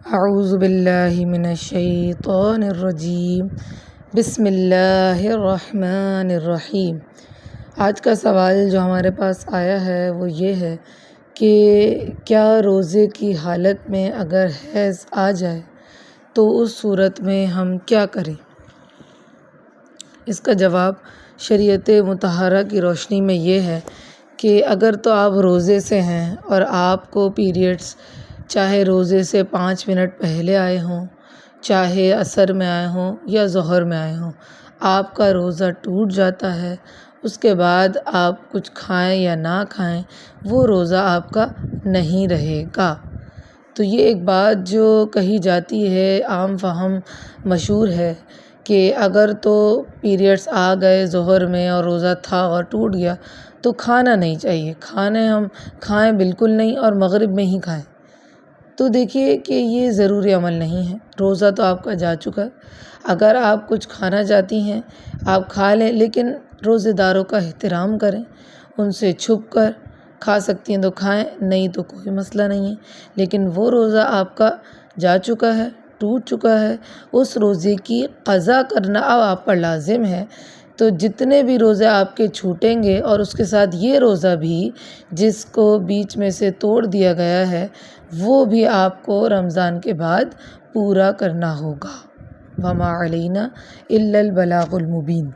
اعوذ باللہ من الشیطان الرجیم بسم اللہ الرحمن الرحیم۔ آج کا سوال جو ہمارے پاس آیا ہے وہ یہ ہے کہ کیا روزے کی حالت میں اگر حیض آ جائے تو اس صورت میں ہم کیا کریں؟ اس کا جواب شریعت مطہرہ کی روشنی میں یہ ہے کہ اگر تو آپ روزے سے ہیں اور آپ کو پیریڈز چاہے روزے سے 5 منٹ پہلے آئے ہوں، چاہے عصر میں آئے ہوں یا ظہر میں آئے ہوں، آپ کا روزہ ٹوٹ جاتا ہے، اس کے بعد آپ کچھ کھائیں یا نہ کھائیں وہ روزہ آپ کا نہیں رہے گا۔ تو یہ ایک بات جو کہی جاتی ہے، عام فہم مشہور ہے کہ اگر تو پیریڈز آ گئے ظہر میں اور روزہ تھا اور ٹوٹ گیا تو کھانا نہیں چاہیے، ہم کھائیں بالکل نہیں اور مغرب میں ہی کھائیں۔ تو دیکھیے کہ یہ ضروری عمل نہیں ہے، روزہ تو آپ کا جا چکا ہے۔ اگر آپ کچھ کھانا چاہتی ہیں آپ کھا لیں، لیکن روزے داروں کا احترام کریں، ان سے چھپ کر کھا سکتی ہیں تو کھائیں، نہیں تو کوئی مسئلہ نہیں ہے۔ لیکن وہ روزہ آپ کا جا چکا ہے، ٹوٹ چکا ہے، اس روزے کی قضا کرنا اب آپ پر لازم ہے۔ تو جتنے بھی روزے آپ کے چھوٹیں گے اور اس کے ساتھ یہ روزہ بھی جس کو بیچ میں سے توڑ دیا گیا ہے وہ بھی آپ کو رمضان کے بعد پورا کرنا ہوگا۔ وما علینا الا البلاغ المبین۔